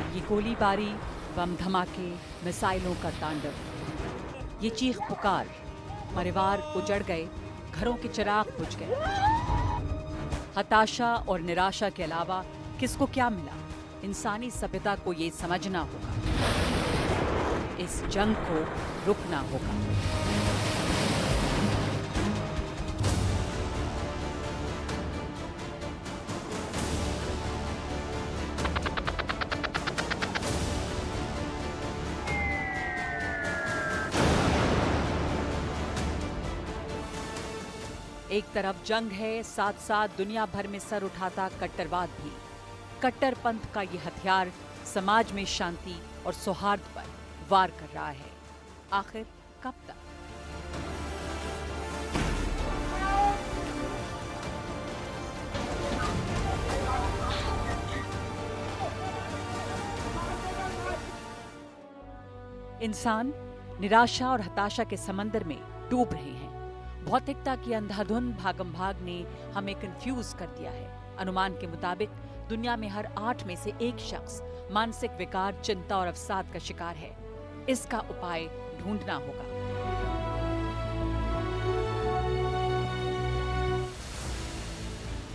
ये गोलीबारी, बम धमाके, मिसाइलों का तांडव, ये चीख पुकार, परिवार उजड़ गए, घरों के चिराग बुझ गए। हताशा और निराशा के अलावा किसको क्या मिला? इंसानी सभ्यता को ये समझना होगा, इस जंग को रुकना होगा। एक तरफ जंग है, साथ साथ दुनिया भर में सर उठाता कट्टरवाद भी। कट्टरपंथ का ये हथियार समाज में शांति और सौहार्द पर वार कर रहा है। आखिर कब तक? इंसान निराशा और हताशा के समंदर में डूब रहे हैं। भौतिकता की अंधाधुंध भागम भाग ने हमें कंफ्यूज कर दिया है। अनुमान के मुताबिक दुनिया में हर 8 में से 1 शख्स मानसिक विकार, चिंता और अवसाद का शिकार है। इसका उपाय ढूंढना होगा।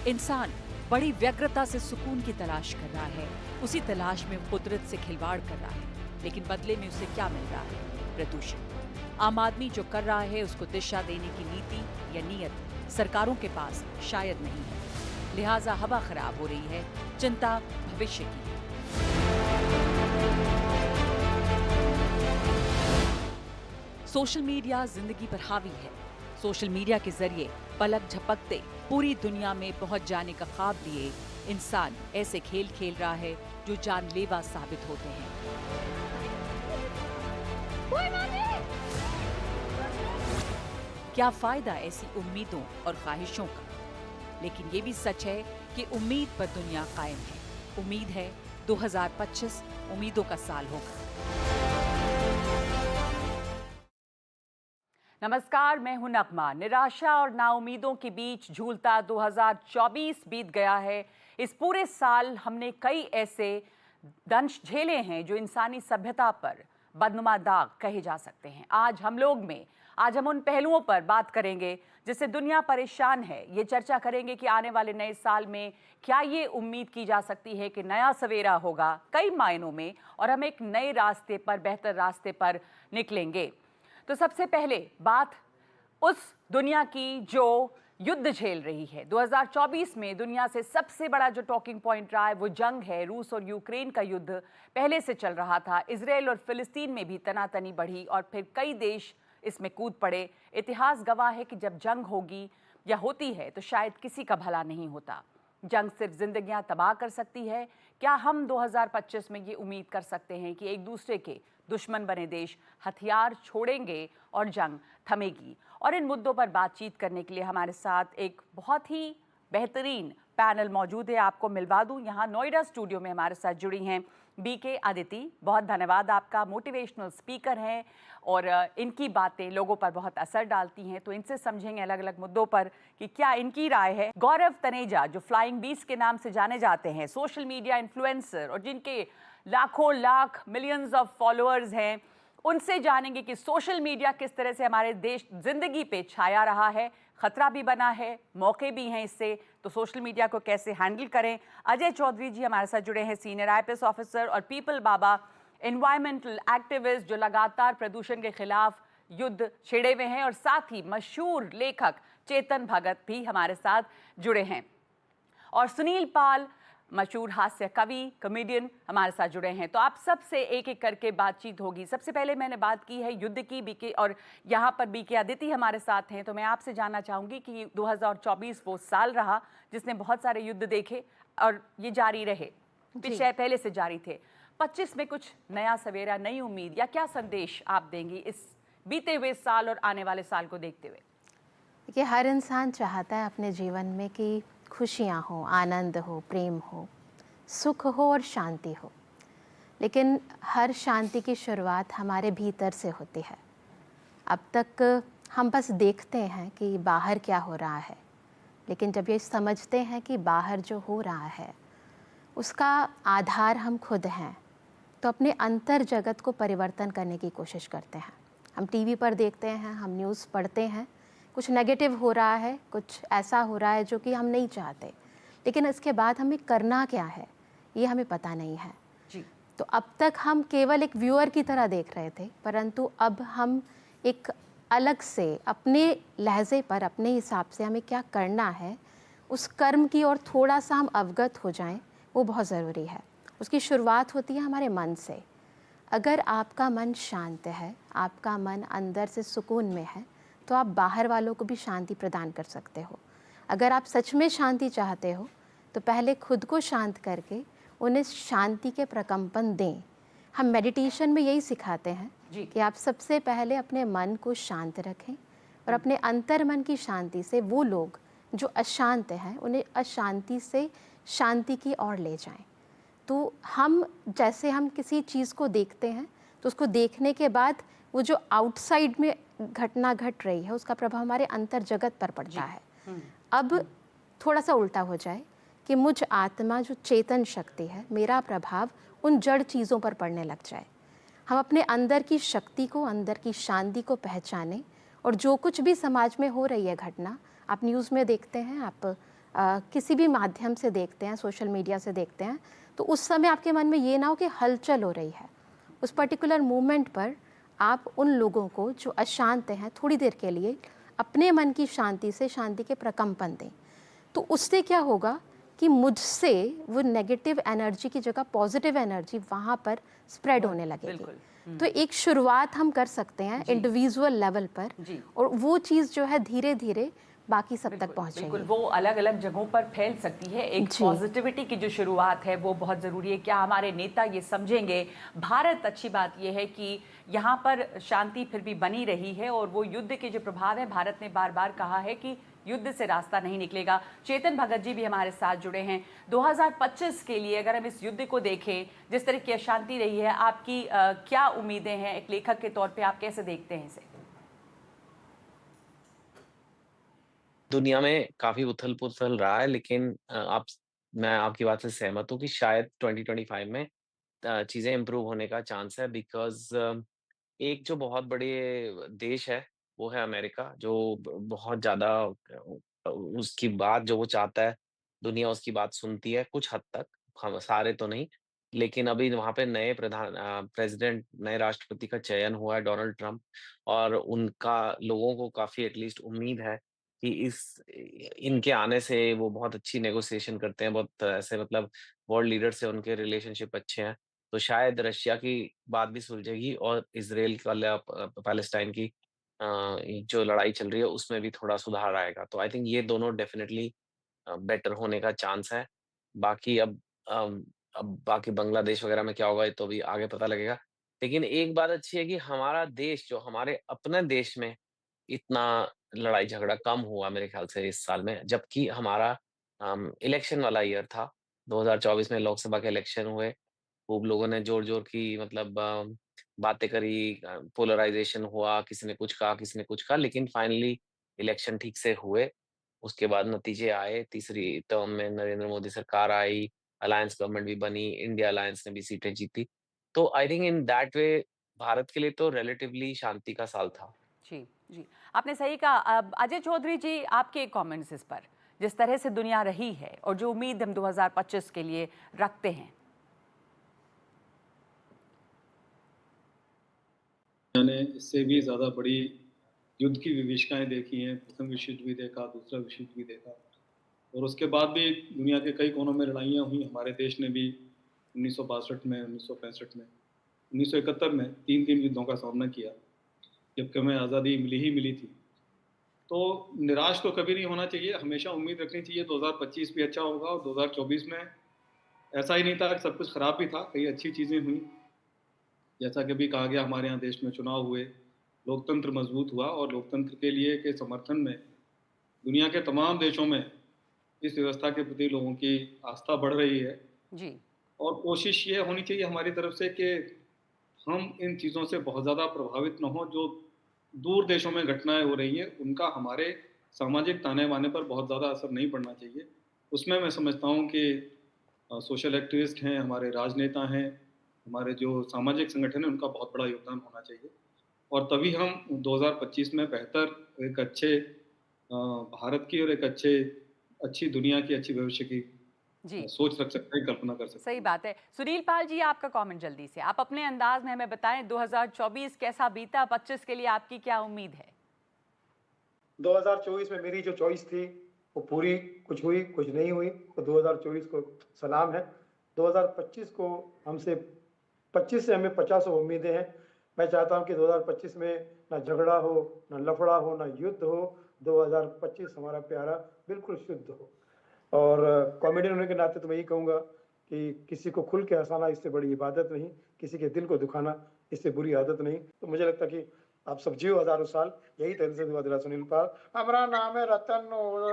इंसान बड़ी व्यग्रता से सुकून की तलाश कर रहा है। उसी तलाश में कुदरत से खिलवाड़ कर रहा है, लेकिन बदले में उसे क्या मिल रहा है? प्रदूषण। आम आदमी जो कर रहा है उसको दिशा देने की नीति या नीयत सरकारों के पास शायद नहीं है। लिहाजा हवा खराब हो रही है, चिंता भविष्य की है। सोशल मीडिया जिंदगी पर हावी है। सोशल मीडिया के जरिए पलक झपकते पूरी दुनिया में पहुंच जाने का ख्वाब लिए इंसान ऐसे खेल खेल रहा है जो जानलेवा साबित होते हैं। क्या फायदा ऐसी उम्मीदों और ख्वाहिशों का? लेकिन ये भी सच है कि उम्मीद पर दुनिया कायम है। उम्मीद है 2025 उम्मीदों का साल होगा। नमस्कार, मैं हूं नगमा। निराशा और नाउमीदों के बीच झूलता 2024 बीत गया है। इस पूरे साल हमने कई ऐसे दंश झेले हैं जो इंसानी सभ्यता पर बदनुमा दाग कहे जा सकते हैं। आज हम उन पहलुओं पर बात करेंगे जिससे दुनिया परेशान है। ये चर्चा करेंगे कि आने वाले नए साल में क्या ये उम्मीद की जा सकती है कि नया सवेरा होगा कई मायनों में और हम एक नए रास्ते पर, बेहतर रास्ते पर निकलेंगे। तो सबसे पहले बात उस दुनिया की जो युद्ध झेल रही है। 2024 में दुनिया से सबसे बड़ा जो टॉकिंग पॉइंट रहा है वो जंग है। रूस और यूक्रेन का युद्ध पहले से चल रहा था। इजराइल और फिलिस्तीन में भी तनातनी बढ़ी और फिर कई देश इसमें कूद पड़े। इतिहास गवाह है कि जब जंग होगी या होती है तो शायद किसी का भला नहीं होता। जंग सिर्फ जिंदगियां तबाह कर सकती है। क्या हम 2025 में ये उम्मीद कर सकते हैं कि एक दूसरे के दुश्मन बने देश हथियार छोड़ेंगे और जंग थमेगी? और इन मुद्दों पर बातचीत करने के लिए हमारे साथ एक बहुत ही बेहतरीन पैनल मौजूद है। आपको मिलवा दूं, यहाँ नोएडा स्टूडियो में हमारे साथ जुड़ी हैं बीके अदिति। बहुत धन्यवाद आपका। मोटिवेशनल स्पीकर हैं और इनकी बातें लोगों पर बहुत असर डालती हैं, तो इनसे समझेंगे अलग अलग मुद्दों पर कि क्या इनकी राय है। गौरव तनेजा जो फ्लाइंग बीस्ट के नाम से जाने जाते हैं, सोशल मीडिया इन्फ्लुएंसर और जिनके लाखों लाख मिलियंस ऑफ फॉलोअर्स हैं, उनसे जानेंगे कि सोशल मीडिया किस तरह से हमारे देश जिंदगी पे छाया रहा है, खतरा भी बना है, मौके भी हैं इससे, तो सोशल मीडिया को कैसे हैंडल करें। अजय चौधरी जी हमारे साथ जुड़े हैं, सीनियर आईपीएस ऑफिसर और पीपल बाबा एनवायरमेंटल एक्टिविस्ट जो लगातार प्रदूषण के खिलाफ युद्ध छेड़े हुए हैं, और साथ ही मशहूर लेखक चेतन भगत भी हमारे साथ जुड़े हैं, और सुनील पाल मशहूर हास्य कवि, कॉमेडियन हमारे साथ जुड़े हैं। तो आप सबसे एक एक करके बातचीत होगी। सबसे पहले मैंने बात की है युद्ध की, बीके, और यहाँ पर बीके अदिति हमारे साथ हैं। तो मैं आपसे जानना चाहूँगी कि 2024 वो साल रहा जिसने बहुत सारे युद्ध देखे और ये जारी रहे, पिछले पहले से जारी थे। 25 में कुछ नया सवेरा, नई उम्मीद, या क्या संदेश आप देंगी इस बीते हुए साल और आने वाले साल को देखते हुए? देखिए, हर इंसान चाहता है अपने जीवन में कि खुशियाँ हो, आनंद हो, प्रेम हो, सुख हो और शांति हो। लेकिन हर शांति की शुरुआत हमारे भीतर से होती है। अब तक हम बस देखते हैं कि बाहर क्या हो रहा है, लेकिन जब ये समझते हैं कि बाहर जो हो रहा है उसका आधार हम खुद हैं, तो अपने अंतर जगत को परिवर्तन करने की कोशिश करते हैं। हम टीवी पर देखते हैं, हम न्यूज़ पढ़ते हैं, कुछ नेगेटिव हो रहा है, कुछ ऐसा हो रहा है जो कि हम नहीं चाहते, लेकिन इसके बाद हमें करना क्या है ये हमें पता नहीं है। जी। तो अब तक हम केवल एक व्यूअर की तरह देख रहे थे, परंतु अब हम एक अलग से अपने लहजे पर, अपने हिसाब से हमें क्या करना है, उस कर्म की ओर थोड़ा सा हम अवगत हो जाएं, वो बहुत ज़रूरी है। उसकी शुरुआत होती है हमारे मन से। अगर आपका मन शांत है, आपका मन अंदर से सुकून में है, तो आप बाहर वालों को भी शांति प्रदान कर सकते हो। अगर आप सच में शांति चाहते हो, तो पहले खुद को शांत करके उन्हें शांति के प्रकंपन दें। हम मेडिटेशन में यही सिखाते हैं जी। कि आप सबसे पहले अपने मन को शांत रखें और अपने अंतर मन की शांति से वो लोग जो अशांत हैं उन्हें अशांति से शांति की ओर ले जाएं। तो हम किसी चीज़ को देखते हैं, तो उसको देखने के बाद वो जो आउटसाइड में घटना घट रही है उसका प्रभाव हमारे अंतर जगत पर पड़ता है। अब थोड़ा सा उल्टा हो जाए कि मुझ आत्मा जो चेतन शक्ति है, मेरा प्रभाव उन जड़ चीज़ों पर पड़ने लग जाए। हम अपने अंदर की शक्ति को, अंदर की शांति को पहचानें और जो कुछ भी समाज में हो रही है घटना, आप न्यूज़ में देखते हैं, आप किसी भी माध्यम से देखते हैं, सोशल मीडिया से देखते हैं, तो उस समय आपके मन में ये ना हो कि हलचल हो रही है। उस पर्टिकुलर मोमेंट पर आप उन लोगों को जो अशांत हैं थोड़ी देर के लिए अपने मन की शांति से शांति के प्रकंपन दें। तो उससे क्या होगा कि मुझसे वो नेगेटिव एनर्जी की जगह पॉजिटिव एनर्जी वहाँ पर स्प्रेड होने लगेगी। बिल्कुल। तो एक शुरुआत हम कर सकते हैं इंडिविजुअल लेवल पर, जी। और वो चीज़ जो है धीरे धीरे बाकी सब तक बिल्कुल, पहुँचेगी। वो अलग-अलग जगहों पर फैल सकती है। एक जी। पॉजिटिविटी की जो शुरुआत है वो बहुत ज़रूरी है। क्या हमारे नेता ये समझेंगे? भारत, अच्छी बात ये है कि यहाँ पर शांति फिर भी बनी रही है और वो युद्ध के जो प्रभाव है, भारत ने बार-बार कहा है कि युद्ध से रास्ता नहीं निकलेगा। चेतन भगत जी भी हमारे साथ जुड़े हैं। 2025 के लिए अगर हम इस युद्ध को देखें, जिस तरह की अशांति रही है, आपकी क्या उम्मीदें हैं? एक लेखक के तौर पे आप कैसे देखते हैं इसे? दुनिया में काफ़ी उथल-पुथल रहा है, लेकिन मैं आपकी बात से सहमत हूँ कि शायद 2025 में चीज़ें इम्प्रूव होने का चांस है, बिकॉज़ एक जो बहुत बड़े देश है, वो है अमेरिका, जो बहुत ज़्यादा उसकी बात जो वो चाहता है, दुनिया उसकी बात सुनती है कुछ हद तक, हम सारे तो नहीं। लेकिन अभी वहाँ पे नए प्रेज़िडेंट, नए राष्ट्रपति का चयन हुआ है, डोनाल्ड ट्रम्प, और उनका लोगों को काफ़ी एटलीस्ट उम्मीद है कि इनके आने से वो बहुत अच्छी नेगोशिएशन करते हैं, बहुत ऐसे मतलब वर्ल्ड लीडर से उनके रिलेशनशिप अच्छे हैं। तो शायद रशिया की बात भी सुलझेगी और इज़राइल वाला पैलेस्टाइन की जो लड़ाई चल रही है उसमें भी थोड़ा सुधार आएगा। तो आई थिंक ये दोनों डेफ़िनेटली बेटर होने का चांस है। बाकी अम, अब बाकी बांग्लादेश वग़ैरह में क्या होगा ये तो अभी आगे पता लगेगा। लेकिन एक बात अच्छी है कि हमारा देश जो हमारे अपने देश में इतना लड़ाई झगड़ा कम हुआ मेरे ख़्याल से इस साल में, जबकि हमारा इलेक्शन वाला ईयर था। 2024 में लोकसभा के इलेक्शन हुए, खूब लोगों ने ज़ोर-ज़ोर की मतलब बातें करी, पोलराइज़ेशन हुआ, किसी ने कुछ कहा, किसी ने कुछ कहा, लेकिन फाइनली इलेक्शन ठीक से हुए। उसके बाद नतीजे आए, तीसरी टर्म में नरेंद्र मोदी सरकार आई, अलायंस गवर्नमेंट भी बनी, इंडिया अलायंस ने भी सीटें जीती। तो I think in that way Bharat के लिए तो रिलेटिवली शांति का साल था। जी, जी। आपने सही कहा। अब अजय चौधरी जी, आपके कमेंट्स इस पर, जिस तरह से दुनिया रही है और जो उम्मीद हम 2025 के लिए रखते हैं। मैंने इससे भी ज़्यादा बड़ी युद्ध की विभीषिकाएँ देखी हैं। प्रथम विश्व युद्ध भी देखा, दूसरा विश्व युद्ध भी देखा, और उसके बाद भी दुनिया के कई कोनों में लड़ाइयाँ हुई। हमारे देश ने भी 1962 में, 1965 में, 1971 में 3-3 युद्धों का सामना किया, जबकि हमें आज़ादी मिली ही मिली थी। तो निराश तो कभी नहीं होना चाहिए, हमेशा उम्मीद रखनी चाहिए 2025 भी अच्छा होगा, और 2024 में ऐसा ही नहीं था कि सब कुछ खराब भी था, कई अच्छी चीज़ें हुईं। जैसा कि अभी कहा गया, हमारे यहाँ देश में चुनाव हुए, लोकतंत्र मजबूत हुआ, और लोकतंत्र के लिए के समर्थन में दुनिया के तमाम देशों में इस व्यवस्था के प्रति लोगों की आस्था बढ़ रही है। जी। और कोशिश ये होनी चाहिए हमारी तरफ से कि हम इन चीज़ों से बहुत ज़्यादा प्रभावित ना हों, जो दूर देशों में घटनाएँ हो रही हैं, उनका हमारे सामाजिक ताने-बाने पर बहुत ज़्यादा असर नहीं पड़ना चाहिए। उसमें मैं समझता हूँ कि सोशल एक्टिविस्ट हैं, हमारे राजनेता हैं, हमारे जो सामाजिक संगठन हैं, उनका बहुत बड़ा योगदान होना चाहिए और तभी हम 2025 में बेहतर एक अच्छे भारत की और एक अच्छी दुनिया की, अच्छी भविष्य की जी, सोच रख सकते हैं, कल्पना कर सकते सही हैं। बात है। सुनील पाल जी, आपका कमेंट जल्दी से। आप अपने अंदाज में हमें बताएं 2024 कैसा बीता, 25 के लिए आपकी क्या उम्मीद है? 2024 में मेरी जो चॉइस थी वो पूरी कुछ हुई, कुछ नहीं हुई, तो 2024 को सलाम है। 2025 को हमसे 25 से हमें 50 उम्मीदें हैं। मैं चाहता हूं कि 2025 में ना झगड़ा हो, ना लफड़ा हो, ना युद्ध हो। 2025 हमारा प्यारा बिल्कुल शुद्ध हो। और कॉमेडियन होने के नाते तो मैं यही कहूँगा कि किसी को खुल के हँसाना इससे बड़ी इबादत नहीं, किसी के दिल को दुखाना इससे बुरी आदत नहीं। तो मुझे लगता है कि आप सब जियो हज़ारों साल, यही दिल से दुआ दिला सुनील पाल। हमारा नाम है रतन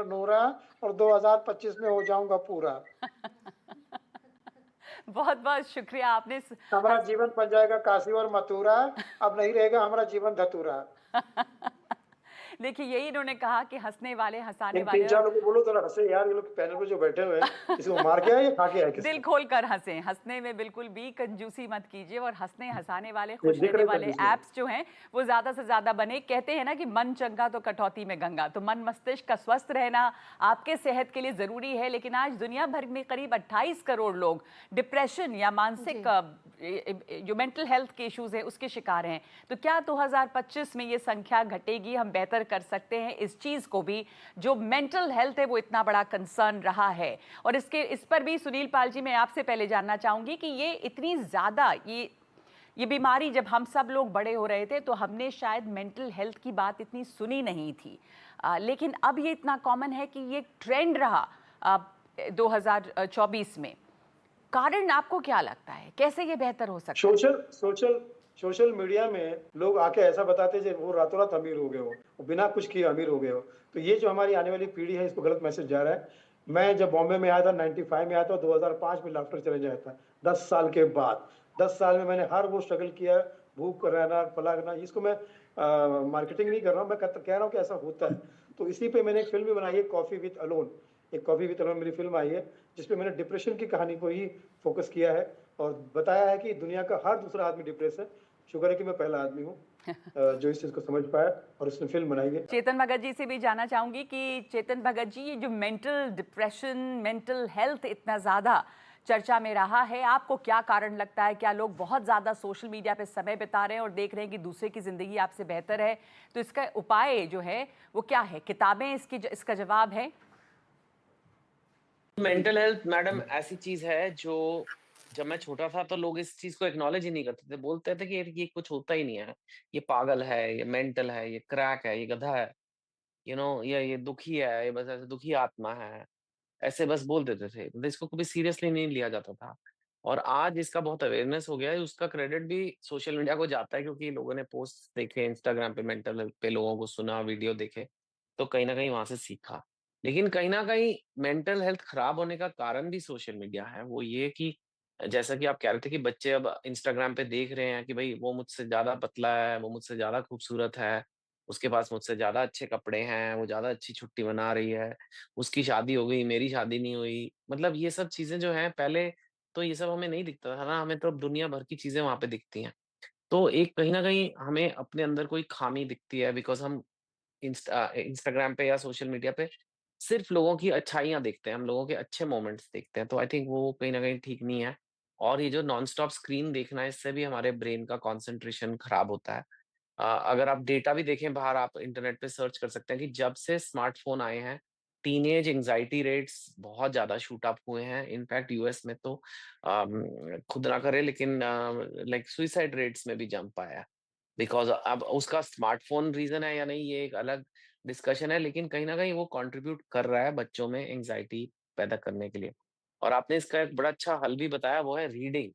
नूरा और 2025 में हो जाऊँगा पूरा। बहुत-बहुत शुक्रिया आपने हमारा जीवन बन जाएगा काशी और मथुरा, अब नहीं रहेगा हमारा जीवन धतूरा। देखिए, यही इन्होंने कहा कि हँसने वाले, हँसाने इन वाले 3-4 लोगों को बोलो ज़रा हँसे यार, ये लोग पैनल पे जो बैठे हुए हैं, किसी को मार के आए या खा के आए दिल किसको? खोलकर हँसें, हँसने में बिल्कुल भी कंजूसी मत कीजिए और हँसने-हँसाने वाले, ये खुश दिख रहने रहे वाले कंजूसी। ऐप्स जो हैं, वो ज़्यादा से ज़्यादा बने। कहते हैं ना कि मन चंगा तो कटौती में गंगा, तो मन मस्तिष्क का स्वस्थ रहना आपके सेहत के लिए ज़रूरी है। लेकिन आज दुनिया भर में करीब 28 करोड़ लोग डिप्रेशन या मानसिक जो मेंटल हेल्थ के इश्यूज़ हैं, उसके शिकार हैं। तो क्या 2025 में ये संख्या घटेगी? हम बेहतर कर सकते हैं इस चीज़ को भी, जो मेंटल हेल्थ है वो इतना बड़ा कंसर्न रहा है। और इस पर भी सुनील पाल जी, मैं आपसे पहले जानना चाहूंगी कि ये इतनी ज़्यादा ये बीमारी जब हम सब लोग बड़े हो रहे थे तो हमने शायद मेंटल हेल्थ की बात इतनी सुनी नहीं थी, लेकिन अब ये इतना कॉमन है कि ये ट्रेंड रहा 2024 में। कारण आपको क्या लगता है, कैसे ये बेहतर हो सकता है? सोशल मीडिया में लोग आके ऐसा बताते हैं वो रातों रात अमीर हो गए हो, वो बिना कुछ किए अमीर हो गए हो। तो ये जो हमारी आने वाली पीढ़ी है, इसको गलत मैसेज जा रहा है। मैं जब बॉम्बे में आया था 95 में आया था, 2005 में लाफ्टर चैलेंज आया था। 10 साल के बाद 10 साल में मैंने हर वो स्ट्रगल किया, भूख रहना, पलागना। इसको मैं मार्केटिंग नहीं कर रहा हूँ, मैं कह रहा हूँ कि ऐसा होता है। तो इसी पे मैंने एक फिल्म भी बनाई है, कॉफ़ी विद अलोन। एक कॉफ़ी विद अलोन मेरी फिल्म आई है, जिसपे मैंने डिप्रेशन की कहानी को ही फोकस किया है और बताया है कि दुनिया का हर दूसरा आदमी डिप्रेस है। शुक्र है कि मैं पहला आदमी हूँ जो इस चीज़ को समझ पाया और उसने फिल्म बनाई है। चेतन भगत जी से भी जानना चाहूंगी कि चेतन भगत जी, ये जो मेंटल डिप्रेशन, मेंटल हेल्थ इतना ज़्यादा चर्चा में रहा है, आपको क्या कारण लगता है? क्या लोग बहुत ज़्यादा सोशल मीडिया पे समय बिता रहे हैं और देख रहे हैं कि दूसरे की ज़िंदगी आपसे बेहतर है? तो इसका उपाय जो है वो क्या है? किताबें इसका जवाब है? मेंटल हेल्थ मैडम ऐसी चीज है जो, जब मैं छोटा था तो लोग इस चीज को एक्नॉलेज ही नहीं करते थे, बोलते थे कि ये कुछ होता ही नहीं है, ये पागल है, ये मेंटल है, ये क्रैक है, ये गधा है, ये दुखी है, ये बस ऐसे दुखी आत्मा है, ऐसे बस बोल देते थे। तो इसको कभी सीरियसली नहीं लिया जाता था। और आज इसका बहुत अवेयरनेस हो गया है, उसका क्रेडिट भी सोशल मीडिया को जाता है, क्योंकि लोगों ने पोस्ट देखे इंस्टाग्राम पे, मेंटल हेल्थ पे लोगों को सुना, वीडियो देखे, तो कहीं न कहीं वहाँ से सीखा। लेकिन कहीं न कहीं मेंटल हेल्थ खराब होने का कारण भी सोशल मीडिया है। वो ये कि जैसा कि आप कह रहे थे कि बच्चे अब इंस्टाग्राम पे देख रहे हैं कि भई वो मुझसे ज़्यादा पतला है, वो मुझसे ज़्यादा खूबसूरत है, उसके पास मुझसे ज़्यादा अच्छे कपड़े हैं, वो ज़्यादा अच्छी छुट्टी मना रही है, उसकी शादी हो गई, मेरी शादी नहीं हुई। मतलब ये सब चीज़ें जो हैं, पहले तो ये सब हमें नहीं दिखता था ना, हमें तो अब दुनिया भर की चीज़ें वहाँ पे दिखती हैं। तो एक कहीं न कहीं हमें अपने अंदर कोई खामी दिखती है, बिकॉज़ हम इंस्टाग्राम पे या सोशल मीडिया पे सिर्फ़ लोगों की अच्छाइयाँ देखते हैं, हम लोगों के अच्छे मोमेंट्स देखते हैं, तो आई थिंक वो कहीं न कहीं ठीक नहीं है। और ये जो नॉन स्टॉप स्क्रीन देखना है, इससे भी हमारे ब्रेन का कंसंट्रेशन खराब होता है। अगर आप डेटा भी देखें बाहर, आप इंटरनेट पे सर्च कर सकते हैं कि जब से स्मार्टफ़ोन आए हैं, टीनेज एंग्ज़ायटी रेट्स बहुत ज़्यादा शूट अप हुए हैं। इनफैक्ट यूएस में तो खुद ना करें लेकिन लाइक सुसाइड रेट्स में भी जंप आया है। बिकॉज़ अब उसका स्मार्टफ़ोन रीज़न है या नहीं, ये एक अलग डिस्कशन है, लेकिन कहीं न कहीं वो कंट्रीब्यूट कर रहा है बच्चों में एंग्ज़ायटी पैदा करने के लिए। और आपने इसका एक बड़ा अच्छा हल भी बताया, वो है reading.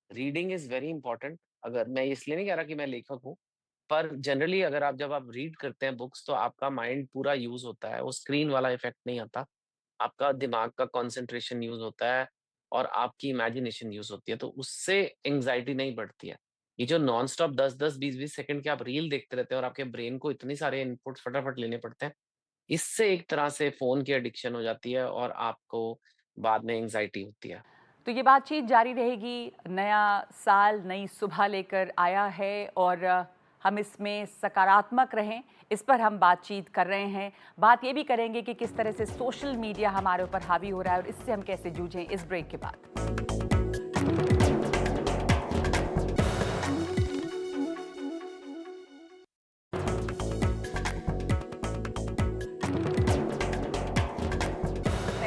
Reading is very important. अगर मैं इसलिए नहीं कह रहा कि मैं लेखक हूँ, पर जनरली अगर जब आप रीड करते हैं बुक्स, तो आपका माइंड पूरा यूज़ होता है, वो स्क्रीन वाला इफ़ेक्ट नहीं आता। आपका दिमाग का कंसंट्रेशन यूज़ होता है और आपकी इमेजिनेशन यूज़ होती है, तो उससे एंग्ज़ायटी नहीं बढ़ती है। ये जो नॉन स्टॉप 10-10, 20-20 सेकंड के आप रील देखते रहते हैं और आपके ब्रेन को इतनी सारे इनपुट फटाफट लेने पड़ते हैं, इससे एक तरह से फ़ोन की एडिक्शन हो जाती है और आपको बाद में एंग्ज़ायटी होती है। तो ये बातचीत जारी रहेगी। नया साल नई सुबह लेकर आया है और हम इसमें सकारात्मक रहें, इस पर हम बातचीत कर रहे हैं। बात ये भी करेंगे कि किस तरह से सोशल मीडिया हमारे ऊपर हावी हो रहा है और इससे हम कैसे जूझें, इस ब्रेक के बाद।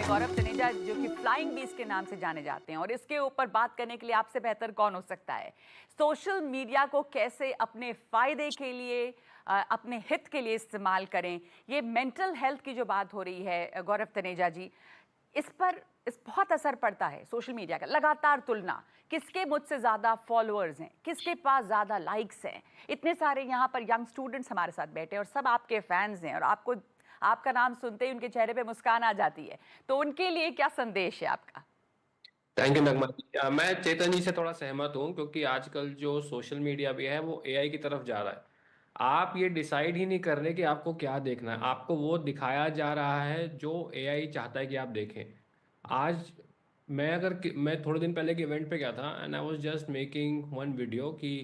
गौरव तनेजा जो कि फ्लाइंग बीस्ट के नाम से जाने जाते हैं और इसके ऊपर बात करने के लिए आपसे बेहतर कौन हो सकता है। सोशल मीडिया को कैसे अपने फायदे के लिए, अपने हित के लिए इस्तेमाल करें, ये मेंटल हेल्थ की जो बात हो रही है गौरव तनेजा जी, इस पर बहुत असर पड़ता है सोशल मीडिया का। लगातार तुलना, किसके मुझसे ज़्यादा फॉलोअर्स हैं, किसके पास ज़्यादा लाइक्स हैं। इतने सारे यहाँ पर यंग स्टूडेंट्स हमारे साथ बैठे हैं और सब आपके फैंस हैं और आपका नाम सुनते ही उनके चेहरे पे मुस्कान आ जाती है। तो उनके लिए क्या संदेश है आपका? थैंक यू नगमा जी। मैं चेतन जी से थोड़ा सहमत हूँ क्योंकि आजकल जो सोशल मीडिया भी है वो एआई की तरफ जा रहा है। आप ये डिसाइड ही नहीं कर रहे कि आपको क्या देखना है, आपको वो दिखाया जा रहा है जो एआई चाहता है कि आप देखें। आज मैं थोड़े दिन पहले के इवेंट पे गया था and I was just making one video कि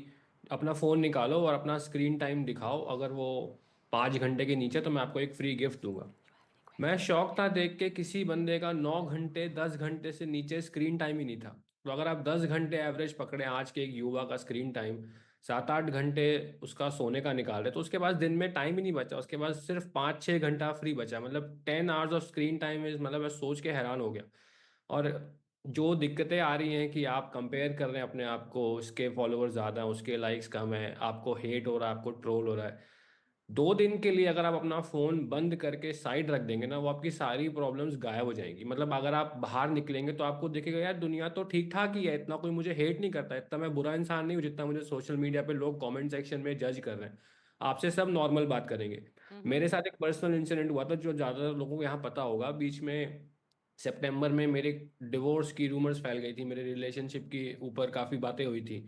अपना फ़ोन निकालो और अपना स्क्रीन टाइम दिखाओ, अगर वो 5 घंटे के नीचे तो मैं आपको एक फ्री गिफ्ट दूंगा। मैं शौक था देख के, किसी बंदे का 9 घंटे 10 घंटे से नीचे स्क्रीन टाइम ही नहीं था। तो अगर आप 10 घंटे एवरेज पकड़े आज के एक युवा का स्क्रीन टाइम, 7-8 घंटे उसका सोने का निकाल रहे, तो उसके पास दिन में टाइम ही नहीं बचा, उसके पास सिर्फ 5-6 घंटा फ्री बचा। मतलब 10 hours of screen time is, मतलब मैं सोच के हैरान हो गया। और जो दिक्कतें आ रही हैं कि आप कंपेयर कर रहे हैं अपने आप को, उसके फॉलोअर्स ज़्यादा हैं, उसके लाइक्स कम है, आपको हेट हो रहा है, आपको ट्रोल हो रहा है। 2 दिन के लिए अगर आप अपना फ़ोन बंद करके साइड रख देंगे ना, वो आपकी सारी प्रॉब्लम्स गायब हो जाएंगी। मतलब अगर आप बाहर निकलेंगे तो आपको दिखेगा यार दुनिया तो ठीक ठाक ही है, इतना कोई मुझे हेट नहीं करता, इतना मैं बुरा इंसान नहीं हूँ जितना मुझे सोशल मीडिया पे लोग कमेंट सेक्शन में जज कर रहे हैं। आपसे सब नॉर्मल बात करेंगे। मेरे साथ एक पर्सनल इंसिडेंट हुआ था जो ज़्यादातर लोगों को यहाँ पता होगा। बीच में सितंबर में मेरे डिवोर्स की रूमर्स फैल गई थी, मेरे रिलेशनशिप के ऊपर काफ़ी बातें हुई थी।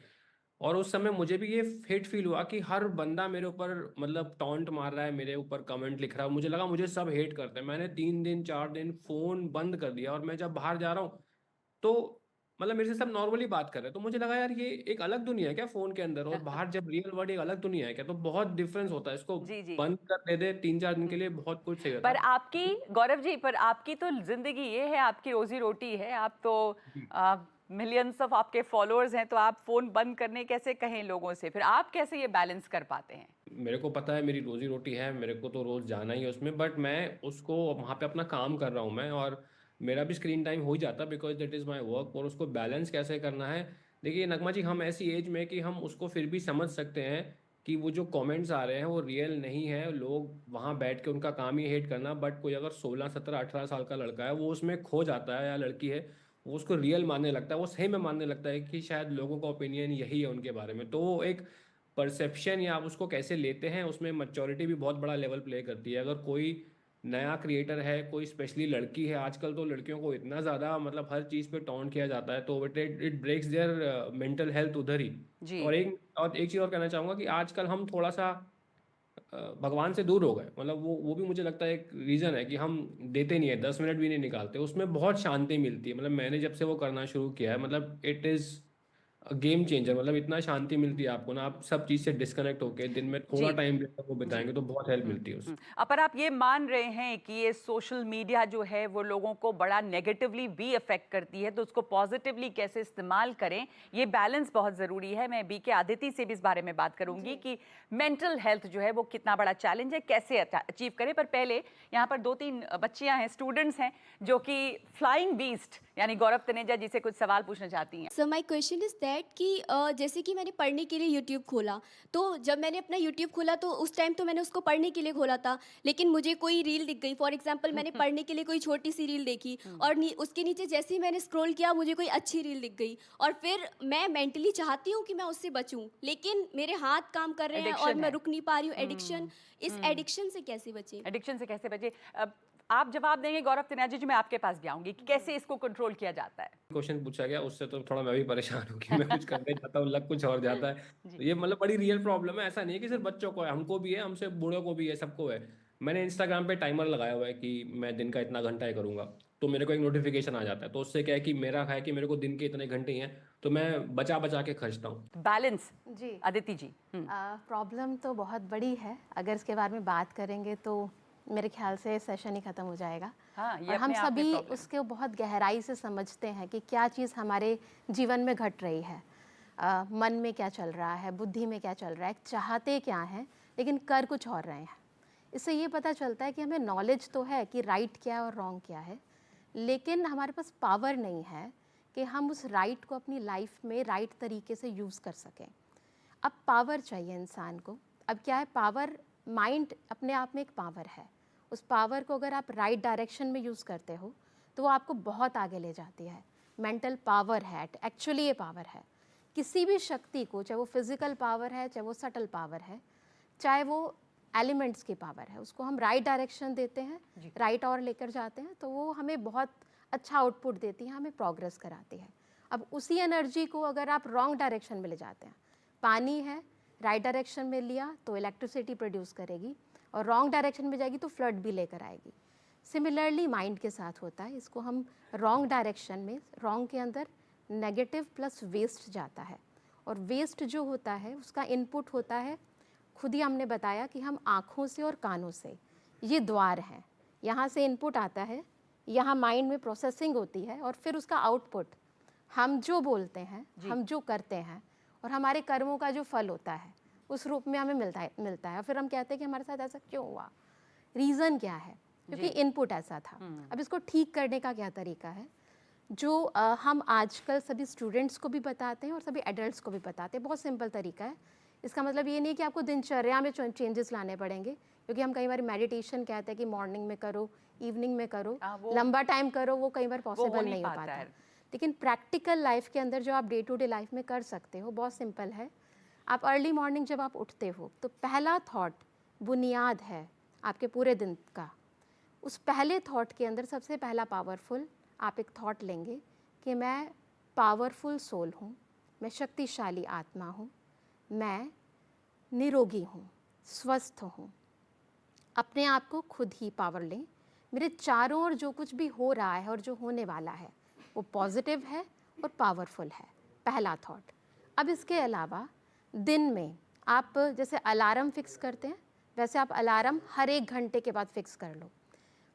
और उस समय मुझे भी ये हिट फील हुआ कि हर बंदा मेरे ऊपर मतलब टॉन्ट मार रहा है, मेरे ऊपर कमेंट लिख रहा है। मुझे लगा मुझे सब हेट करते हैं। मैंने 3 दिन 4 दिन फोन बंद कर दिया और मैं जब बाहर जा रहा हूँ तो मतलब मेरे से सब नॉर्मली बात कर रहे हैं। तो मुझे लगा यार ये एक अलग दुनिया है क्या फोन के अंदर, और बाहर जब रियल वर्ल्ड एक अलग दुनिया है क्या। तो बहुत डिफरेंस होता है, इसको जी जी। बंद कर दे 3-4 दिन के लिए बहुत कुछ सही होता पर है। आपकी, गौरव जी, पर आपकी तो जिंदगी ये है, आपकी रोजी रोटी है, आप तो मिलियंस ऑफ आपके फॉलोअर्स हैं, तो आप फोन बंद करने कैसे कहें लोगों से? फिर आप कैसे ये बैलेंस कर पाते हैं? मेरे को पता है मेरी रोजी रोटी है, मेरे को तो रोज जाना ही है उसमें, बट मैं उसको वहाँ पे अपना काम कर रहा हूँ मैं, और मेरा भी स्क्रीन टाइम हो ही जाता है because that is my work. और उसको बैलेंस कैसे करना है, देखिए नगमा जी, हम ऐसी एज में कि हम उसको फिर भी समझ सकते हैं कि वो जो कमेंट्स आ रहे हैं वो रियल नहीं है, लोग वहाँ बैठ के उनका काम ही हेट करना। बट कोई अगर 16-17-18 साल का लड़का है वो उसमें खो जाता है, या लड़की है वो उसको रियल मानने लगता है, वो सही में मानने लगता है कि शायद लोगों का ओपिनियन यही है उनके बारे में। तो वो एक परसेप्शन या आप उसको कैसे लेते हैं उसमें मैच्योरिटी भी बहुत बड़ा लेवल प्ले करती है। अगर कोई नया क्रिएटर है, कोई स्पेशली लड़की है, आजकल तो लड़कियों को इतना ज़्यादा मतलब हर चीज़ पे टॉन्ट किया जाता है, तो it breaks their mental health उधर ही। जी और एक चीज़ और कहना चाहूँगा कि आजकल हम थोड़ा सा भगवान से दूर हो गए। मतलब वो भी मुझे लगता है एक रीज़न है कि हम देते नहीं है, 10 मिनट भी नहीं निकालते, उसमें बहुत शांति मिलती है। मतलब मैंने जब से वो करना शुरू किया है, मतलब इट इज़ गेम चेंजर। मतलब इतना शांति मिलती है आपको ना, आप सब चीज़ से डिस्कनेक्ट होके दिन में थोड़ा जी टाइम भी अगर वो जी। बिताएंगे तो बहुत हेल्प मिलती है उससे। पर आप ये मान रहे हैं कि ये सोशल मीडिया जो है वो लोगों को बड़ा नेगेटिवली भी अफेक्ट करती है, तो उसको पॉजिटिवली कैसे इस्तेमाल करें, ये बैलेंस बहुत ज़रूरी है। मैं बीके आदित्य से भी इस बारे में बात करूंगी कि मेंटल हेल्थ जो है वो कितना बड़ा चैलेंज है, कैसे अचीव करें। पर पहले यहाँ पर 2-3 बच्चियाँ हैं, स्टूडेंट्स हैं जो कि फ्लाइंग बीस्ट यानी गौरव तनेजा जी से कुछ सवाल पूछना चाहती हैं। Sir my question is that कि जैसे कि मैंने पढ़ने के लिए यूट्यूब खोला, तो जब मैंने अपना यूट्यूब खोला तो उस टाइम तो मैंने उसको पढ़ने के लिए खोला था, लेकिन मुझे कोई रील दिख गई। फॉर एग्जांपल मैंने पढ़ने के लिए कोई छोटी सी रील देखी और उसके नीचे जैसे ही मैंने स्क्रॉल किया मुझे कोई अच्छी रील दिख गई, और फिर मैं मेंटली चाहती हूँ कि मैं उससे बचूं, लेकिन मेरे हाथ काम कर रहे हैं और एडिक्शन मैं है। रुक नहीं पा रही हूँ। एडिक्शन, इस एडिक्शन से कैसे बचें? एडिक्शन से कैसे बचे? आप जवाब देंगे गौरव तिनाजी जी, मैं आपके पास भी आऊंगी कि कैसे इसको कंट्रोल किया जाता है। क्वेश्चन पूछा गया उससे तो थोड़ा मैं भी परेशान हूँ कि मैं कुछ करने जाता हूँ लग कुछ और जाता है। जी। तो ये मतलब बड़ी रियल प्रॉब्लम है, ऐसा नहीं है कि सिर्फ बच्चों को है, हमको भी है, हमसे बूढ़ों को भी है, सबको है। मैंने इंस्टाग्राम पे टाइमर लगाया हुआ है कि मैं दिन का इतना घंटा ही करूंगा, तो मेरे को एक नोटिफिकेशन आ जाता है, तो उससे क्या है कि मेरा है कि मेरे को दिन के इतने घंटे ही हैं, तो मैं बचा बचा के खर्चता हूँ। बैलेंस। जी अदिति जी। प्रॉब्लम तो बहुत बड़ी है, अगर इसके बारे में बात करेंगे तो मेरे ख्याल से सेशन ही ख़त्म हो जाएगा। हाँ, ये और हम अपने आप में सभी प्रॉब्लम। उसके बहुत गहराई से समझते हैं कि क्या चीज़ हमारे जीवन में घट रही है, मन में क्या चल रहा है, बुद्धि में क्या चल रहा है, चाहते क्या हैं लेकिन कर कुछ और रहे हैं। इससे ये पता चलता है कि हमें नॉलेज तो है कि राइट क्या है और रॉन्ग क्या है, लेकिन हमारे पास पावर नहीं है कि हम उस राइट को अपनी लाइफ में राइट तरीके से यूज़ कर सकें। अब पावर चाहिए इंसान को। अब क्या है, पावर, माइंड अपने आप में एक पावर है। उस पावर को अगर आप राइट डायरेक्शन में यूज़ करते हो तो वो आपको बहुत आगे ले जाती है। मेंटल पावर है, एक्चुअली ये पावर है। किसी भी शक्ति को, चाहे वो फिज़िकल पावर है, चाहे वो सटल पावर है, चाहे वो एलिमेंट्स की पावर है, उसको हम राइट डायरेक्शन देते हैं, राइट और लेकर जाते हैं तो वो हमें बहुत अच्छा आउटपुट देती है, हमें प्रोग्रेस कराती है। अब उसी एनर्जी को अगर आप रॉन्ग डायरेक्शन में ले जाते हैं, पानी है, राइट डायरेक्शन में लिया तो इलेक्ट्रिसिटी प्रोड्यूस करेगी और रॉन्ग डायरेक्शन में जाएगी तो फ्लड भी लेकर आएगी। सिमिलरली माइंड के साथ होता है, इसको हम रॉन्ग डायरेक्शन में, रॉन्ग के अंदर नेगेटिव प्लस वेस्ट जाता है, और वेस्ट जो होता है उसका इनपुट होता है, खुद ही हमने बताया कि हम आँखों से और कानों से, ये द्वार हैं, यहाँ से इनपुट आता है, यहाँ माइंड में प्रोसेसिंग होती है और फिर उसका आउटपुट हम जो बोलते हैं, हम जो करते हैं और हमारे कर्मों का जो फल होता है उस रूप में हमें मिलता है। और फिर हम कहते हैं कि हमारे साथ ऐसा क्यों हुआ, रीज़न क्या है, क्योंकि इनपुट ऐसा था। अब इसको ठीक करने का क्या तरीका है, जो हम आजकल सभी स्टूडेंट्स को भी बताते हैं और सभी एडल्ट्स को भी बताते हैं। बहुत सिंपल तरीका है। इसका मतलब ये नहीं है कि आपको दिनचर्या में चेंजेस लाने पड़ेंगे, क्योंकि हम कई बार मेडिटेशन कहते हैं कि मॉर्निंग में करो, इवनिंग में करो, लंबा टाइम करो, वो कई बार पॉसिबल नहीं हो पाता है। लेकिन प्रैक्टिकल लाइफ के अंदर जो आप डे टू डे लाइफ में कर सकते हो, बहुत सिंपल है। आप अर्ली मॉर्निंग जब आप उठते हो तो पहला थॉट बुनियाद है आपके पूरे दिन का। उस पहले थॉट के अंदर सबसे पहला पावरफुल आप एक थॉट लेंगे कि मैं पावरफुल सोल हूँ, मैं शक्तिशाली आत्मा हूँ, मैं निरोगी हूँ, स्वस्थ हूँ। अपने आप को खुद ही पावर लें। मेरे चारों ओर जो कुछ भी हो रहा है और जो होने वाला है वो पॉजिटिव है और पावरफुल है, पहला थॉट। अब इसके अलावा दिन में आप जैसे अलार्म फिक्स करते हैं, वैसे आप अलार्म हर 1 घंटे के बाद फिक्स कर लो।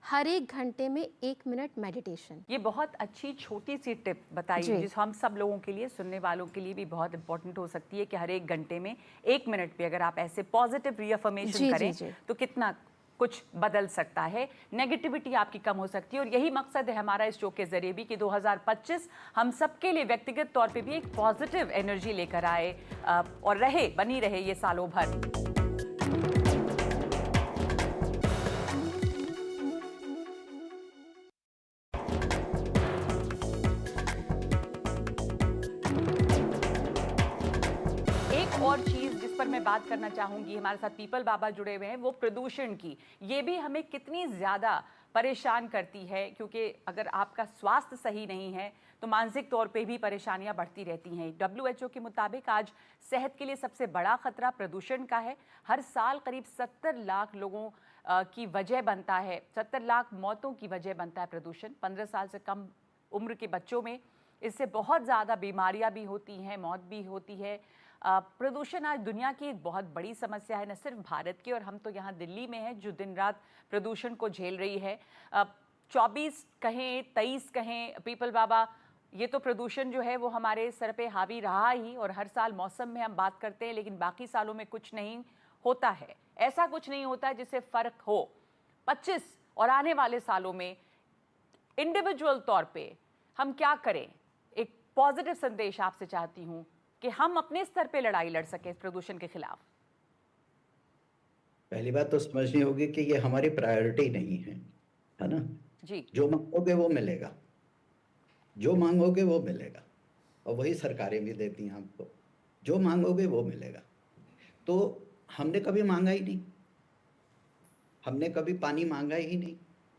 हर 1 घंटे में 1 मिनट मेडिटेशन। ये बहुत अच्छी छोटी सी टिप बताई, जिस हम सब लोगों के लिए, सुनने वालों के लिए भी बहुत इंपॉर्टेंट हो सकती है कि हर 1 घंटे में 1 मिनट भी अगर आप ऐसे पॉजिटिव रीअफर्मेशन करें तो कितना कुछ बदल सकता है, नेगेटिविटी आपकी कम हो सकती है। और यही मकसद है हमारा इस शो के जरिए भी कि 2025 हम सबके लिए व्यक्तिगत तौर पे भी एक पॉजिटिव एनर्जी लेकर आए और रहे, बनी रहे ये सालों भर। और चीज़ जिस पर मैं बात करना चाहूँगी, हमारे साथ पीपल बाबा जुड़े हुए हैं, वो प्रदूषण की। ये भी हमें कितनी ज़्यादा परेशान करती है, क्योंकि अगर आपका स्वास्थ्य सही नहीं है तो मानसिक तौर पे भी परेशानियां बढ़ती रहती हैं। WHO के मुताबिक आज सेहत के लिए सबसे बड़ा खतरा प्रदूषण का है। हर साल करीब 70 लाख लोगों की वजह बनता है, 70 लाख मौतों की वजह बनता है प्रदूषण। 15 साल से कम उम्र के बच्चों में इससे बहुत ज़्यादा बीमारियां भी होती हैं, मौत भी होती है। प्रदूषण आज दुनिया की एक बहुत बड़ी समस्या है, न सिर्फ भारत की, और हम तो यहाँ दिल्ली में हैं जो दिन रात प्रदूषण को झेल रही है। 24 कहें, 23 कहें, पीपल बाबा, ये तो प्रदूषण जो है वो हमारे सर पे हावी रहा ही, और हर साल मौसम में हम बात करते हैं, लेकिन बाकी सालों में कुछ नहीं होता है। ऐसा कुछ नहीं होता है जिससे फ़र्क हो। 25 और आने वाले सालों में इंडिविजुअल तौर पे हम क्या करें? एक पॉजिटिव संदेश आपसे चाहती हूँ कि हम अपने स्तर पे लड़ाई लड़ सकें प्रदूषण के खिलाफ। पहली बात तो समझनी होगी कि ये हमारी प्रायोरिटी नहीं है ना जी। जो मांगोगे वो मिलेगा, जो मांगोगे वो मिलेगा, और वही सरकारें भी देती हैं आपको, जो मांगोगे वो मिलेगा। तो हमने कभी मांगा ही नहीं, हमने कभी पानी मांगा ही नहीं,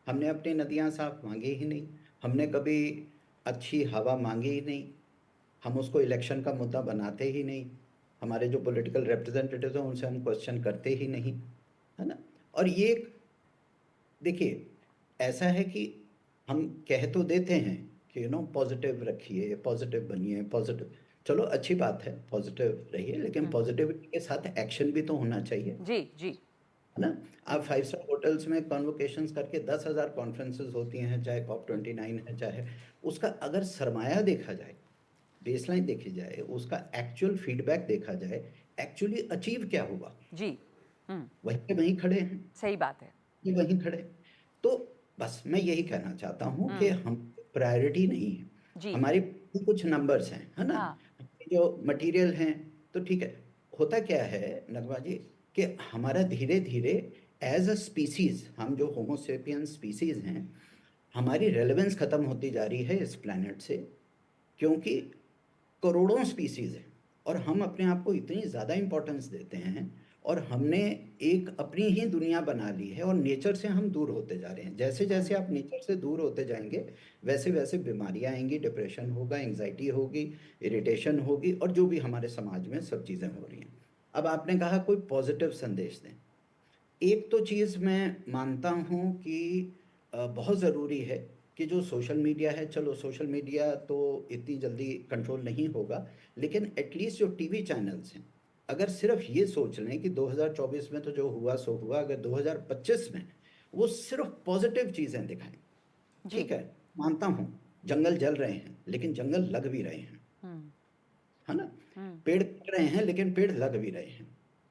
हमने अपनी नदियाँ साफ मांगी ही नहीं, हमने कभी अच्छी हवा मांगी ही नहीं, हम उसको इलेक्शन का मुद्दा बनाते ही नहीं, हमारे जो पॉलिटिकल रिप्रेजेंटेटिव हैं उनसे हम क्वेश्चन करते ही नहीं, है ना। और ये देखिए, ऐसा है कि हम कह तो देते हैं कि पॉजिटिव रखिए, पॉजिटिव बनिए, पॉजिटिव, चलो अच्छी बात है, पॉजिटिव रहिए, लेकिन पॉजिटिविटी के साथ एक्शन भी तो होना चाहिए, जी जी। है ना। आप 5 स्टार होटल्स में कॉन्वोकेशंस करके 10,000 कॉन्फ्रेंसेस होती हैं, चाहे COP29 है, चाहे उसका अगर सरमाया देखा जाए, बेसलाइन देखी जाए, उसका एक्चुअल फीडबैक देखा जाए, एक्चुअली अचीव क्या हुआ, जी। वहीं के वहीं खड़े हैं, सही बात है। ये वहीं खड़े। तो बस मैं यही कहना चाहता हूँ कि हम प्रायोरिटी नहीं है, जी। हमारी कुछ नंबर्स हैं, है ना, हाँ। जो मटेरियल हैं, तो ठीक है। होता क्या है नगमा जी कि हमारा धीरे धीरे एज अ स्पीसीज, हम जो होमोसेपियन स्पीसीज हैं, हमारी रेलेवेंस खत्म होती जा रही है इस प्लैनेट से, क्योंकि करोड़ों स्पीसीज हैं और हम अपने आप को इतनी ज़्यादा इम्पोर्टेंस देते हैं और हमने एक अपनी ही दुनिया बना ली है और नेचर से हम दूर होते जा रहे हैं। जैसे जैसे आप नेचर से दूर होते जाएंगे वैसे वैसे बीमारियां आएंगी, डिप्रेशन होगा, एंग्जाइटी होगी, इरिटेशन होगी, और जो भी हमारे समाज में सब चीज़ें हो रही हैं। अब आपने कहा कोई पॉजिटिव संदेश दें। एक तो चीज़ मैं मानता हूँ कि बहुत ज़रूरी है कि जो सोशल मीडिया है, चलो सोशल मीडिया तो इतनी जल्दी कंट्रोल नहीं होगा, लेकिन एटलीस्ट जो टीवी चैनल्स हैं, अगर सिर्फ ये सोच लें कि 2024 में तो जो हुआ सो हुआ, अगर 2025 में वो सिर्फ पॉजिटिव चीज़ें दिखाएं, जी। ठीक है, मानता हूँ जंगल जल रहे हैं लेकिन जंगल लग भी रहे हैं, है ना, पेड़ कट रहे हैं लेकिन पेड़ लग भी रहे हैं,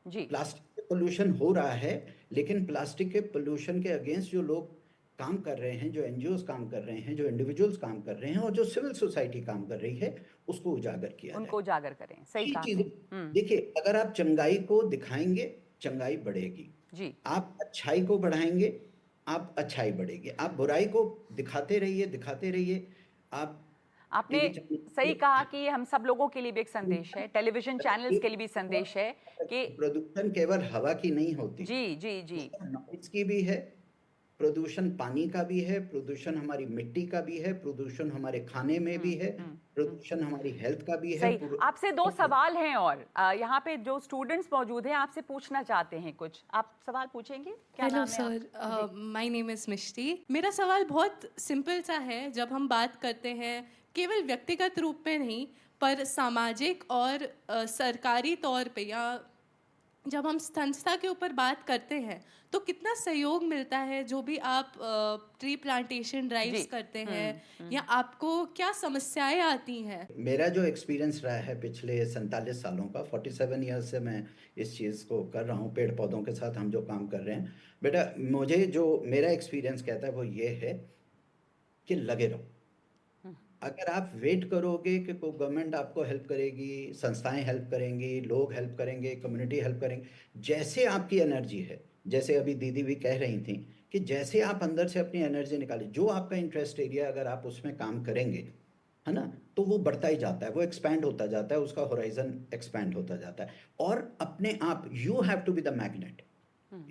जी। प्लास्टिक के पोल्यूशन हो रहा है लेकिन प्लास्टिक के पोल्यूशन के अगेंस्ट जो लोग काम कर रहे हैं, जो एनजीओज काम कर रहे हैं, जो इंडिविजुअल्स काम कर रहे हैं और जो सिविल सोसाइटी काम कर रही है, उसको उजागर किया उनको उजागर करें। सही ये कहा चीजें आपने। देखिए, अगर आप चंगाई को दिखाएंगे, चंगाई बढ़ेगी, जी। आप अच्छाई को बढ़ाएंगे, आप अच्छाई बढ़ेगी, आप बुराई को दिखाते रहिए, आप आपने टीवी चैनल सही कहा कि ये हम सब लोगों के लिए भी एक संदेश है, टेलीविजन चैनल्स के लिए भी संदेश है कि प्रदूषण केवल हवा की नहीं होती, जी जी जी। नॉइज की भी है, प्रदूषण पानी का भी है, प्रदूषण हमारी मिट्टी का भी है, प्रदूषण हमारे खाने में भी है, प्रदूषण हमारी हेल्थ का भी है। सही। आपसे दो सवाल हैं और यहाँ पे जो स्टूडेंट्स मौजूद हैं आपसे पूछना चाहते हैं कुछ, आप सवाल पूछेंगे? क्या हेलो नाम है सर, माय नेम इज़ मिष्टी। मेरा सवाल बहुत सिंपल सा है। जब हम बात करते हैं केवल व्यक्तिगत रूप में नहीं पर सामाजिक और सरकारी तौर पे, या जब हम संस्था के ऊपर बात करते हैं तो कितना सहयोग मिलता है? जो भी आप ट्री प्लांटेशन ड्राइव्स करते हैं या आपको क्या समस्याएं आती हैं? मेरा जो एक्सपीरियंस रहा है पिछले 47 सालों का, 47 ईयर्स से मैं इस चीज़ को कर रहा हूँ, पेड़ पौधों के साथ हम जो काम कर रहे हैं, बेटा मुझे जो मेरा एक्सपीरियंस कहता है वो ये है कि लगे रहो। अगर आप वेट करोगे कि कोई गवर्नमेंट आपको हेल्प करेगी, संस्थाएं हेल्प करेंगी, लोग हेल्प करेंगे, कम्युनिटी हेल्प करेंगे, जैसे आपकी एनर्जी है, जैसे अभी दीदी भी कह रही थी कि जैसे आप अंदर से अपनी एनर्जी निकालें, जो आपका इंटरेस्ट एरिया अगर आप उसमें काम करेंगे, है ना, तो वो बढ़ता ही जाता है, वो एक्सपैंड होता जाता है, उसका होराइजन एक्सपैंड होता जाता है। और अपने आप you have to be the magnet,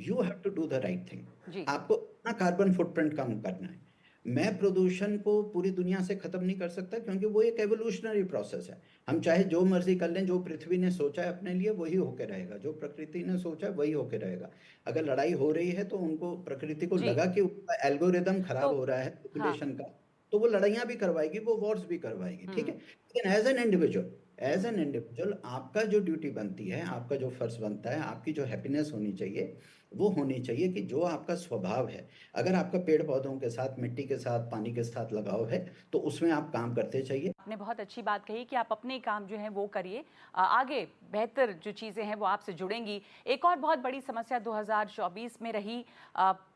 you have to do the right thing. आपको अपना कार्बन फुटप्रिंट कम करना है। मैं प्रदूषण को पूरी दुनिया से खत्म नहीं कर सकता क्योंकि वो एक एवोल्यूशनरी प्रोसेस है। हम चाहे जो मर्जी कर लें, जो पृथ्वी ने सोचा है अपने लिए वही होके रहेगा, जो प्रकृति ने सोचा है वही होके रहेगा। अगर लड़ाई हो रही है तो उनको, प्रकृति को लगा कि उनका एल्गोरिदम खराब हो रहा है पॉपुलेशन का, तो वो लड़ाइयाँ भी करवाएगी, वो वॉर्स भी करवाएगी, ठीक है। लेकिन एज एन इंडिविजुअल आपका जो ड्यूटी बनती है, आपका जो फर्ज बनता है, आपकी जो हैप्पीनेस होनी चाहिए वो होनी चाहिए कि जो आपका स्वभाव है, अगर आपका पेड़ पौधों के साथ, मिट्टी के साथ, पानी के साथ लगाव है तो उसमें आप काम करते चाहिए। आपने बहुत अच्छी बात कही कि आप अपने काम जो हैं वो करिए, आगे बेहतर जो चीज़ें हैं वो आपसे जुड़ेंगी। एक और बहुत बड़ी समस्या 2024 में रही,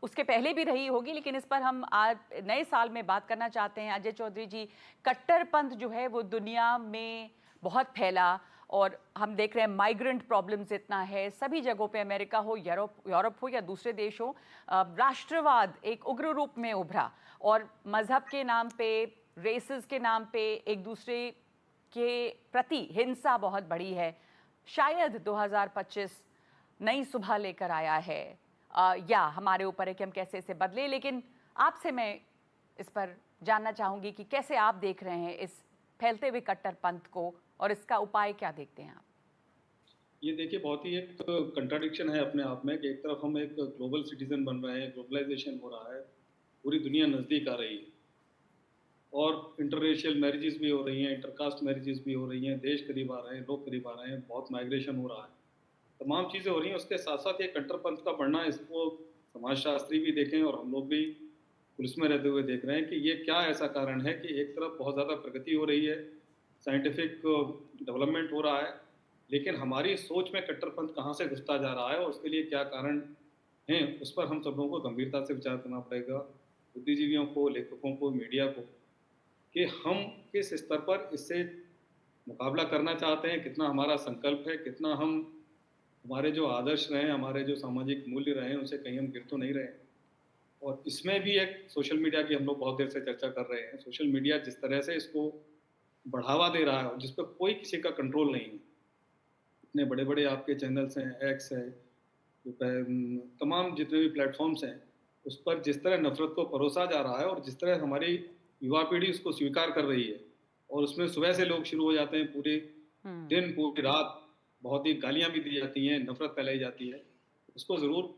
उसके पहले भी रही होगी, लेकिन इस पर हम आज नए साल में बात करना चाहते हैं। अजय चौधरी जी, कट्टरपंथ जो है वो दुनिया में बहुत फैला और हम देख रहे हैं माइग्रेंट प्रॉब्लम्स इतना है सभी जगहों पे, अमेरिका हो, यूरोप हो या दूसरे देश हो। राष्ट्रवाद एक उग्र रूप में उभरा और मज़हब के नाम पे, रेसेस के नाम पे एक दूसरे के प्रति हिंसा बहुत बढ़ी है। शायद 2025 नई सुबह लेकर आया है, या हमारे ऊपर है कि हम कैसे इसे बदलें। लेकिन आपसे मैं इस पर जानना चाहूंगी कि कैसे आप देख रहे हैं इस फैलते हुए कट्टरपंथ को और इसका उपाय क्या देखते हैं आप? ये देखिए बहुत ही एक कंट्राडिक्शन है अपने आप में कि एक तरफ हम एक ग्लोबल सिटीजन बन रहे हैं, ग्लोबलाइजेशन हो रहा है, पूरी दुनिया नज़दीक आ रही है और इंटररेशियल मैरिजेस भी हो रही हैं, इंटरकास्ट मैरिजेस भी हो रही हैं, देश करीब आ रहे हैं, लोग करीब आ रहे हैं, बहुत माइग्रेशन हो रहा है, तमाम चीज़ें हो रही हैं। उसके साथ साथ ये कट्टरपंथ का बढ़ना, इसको समाजशास्त्री भी देखें और हम लोग भी पुलिस में रहते हुए देख रहे हैं कि ये क्या ऐसा कारण है कि एक तरफ बहुत ज़्यादा प्रगति हो रही है, साइंटिफिक डेवलपमेंट हो रहा है, लेकिन हमारी सोच में कट्टरपंथ कहाँ से घुसता जा रहा है और उसके लिए क्या कारण हैं, उस पर हम सब लोगों को गंभीरता से विचार करना पड़ेगा, बुद्धिजीवियों को, लेखकों को, मीडिया को, कि हम किस स्तर पर इससे मुकाबला करना चाहते हैं, कितना हमारा संकल्प है, कितना हम हमारे जो आदर्श रहे, हमारे जो सामाजिक मूल्य रहे, उनसे कहीं हम गिर तो नहीं रहे। और इसमें भी एक सोशल मीडिया की हम लोग बहुत देर से चर्चा कर रहे हैं। सोशल मीडिया जिस तरह से इसको बढ़ावा दे रहा है, जिस पर कोई किसी का कंट्रोल नहीं है, इतने बड़े बड़े आपके चैनल्स हैं, एक्स है, तमाम जितने भी प्लेटफॉर्म्स हैं, उस पर जिस तरह नफरत को परोसा जा रहा है और जिस तरह हमारी युवा पीढ़ी उसको स्वीकार कर रही है और उसमें सुबह से लोग शुरू हो जाते हैं, पूरे दिन पूरी रात बहुत ही गालियां भी दी जाती हैं, नफरत फैलाई जाती है। उसको ज़रूर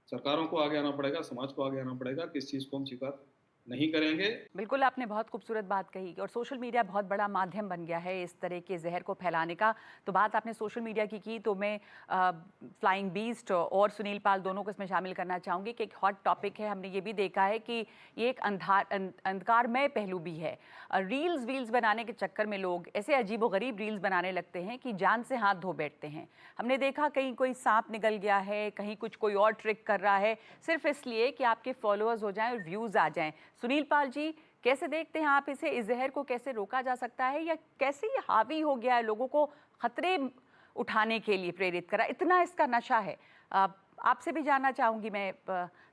सरकारों को आगे आना पड़ेगा, समाज को आगे आना पड़ेगा कि इस चीज़ को हम स्वीकार नहीं करेंगे। बिल्कुल, आपने बहुत खूबसूरत बात कही और सोशल मीडिया बहुत बड़ा माध्यम बन गया है इस तरह के जहर को फैलाने का। तो बात आपने सोशल मीडिया की तो मैं फ्लाइंग बीस्ट और सुनील पाल दोनों को इसमें शामिल करना चाहूँगी कि एक हॉट टॉपिक है। हमने ये भी देखा है कि ये एक अंधकारमय पहलू भी है। रील्स बनाने के चक्कर में लोग ऐसे अजीबोगरीब रील्स बनाने लगते हैं कि जान से हाथ धो बैठते हैं। हमने देखा कहीं कोई सांप निकल गया है, कहीं कुछ कोई और ट्रिक कर रहा है, सिर्फ इसलिए कि आपके फॉलोअर्स हो जाएं और व्यूज़ आ जाएं। सुनील पाल जी, कैसे देखते हैं आप इसे? इस जहर को कैसे रोका जा सकता है या कैसे ये हावी हो गया है, लोगों को खतरे उठाने के लिए प्रेरित करा, इतना इसका नशा है? आपसे भी जानना चाहूँगी मैं,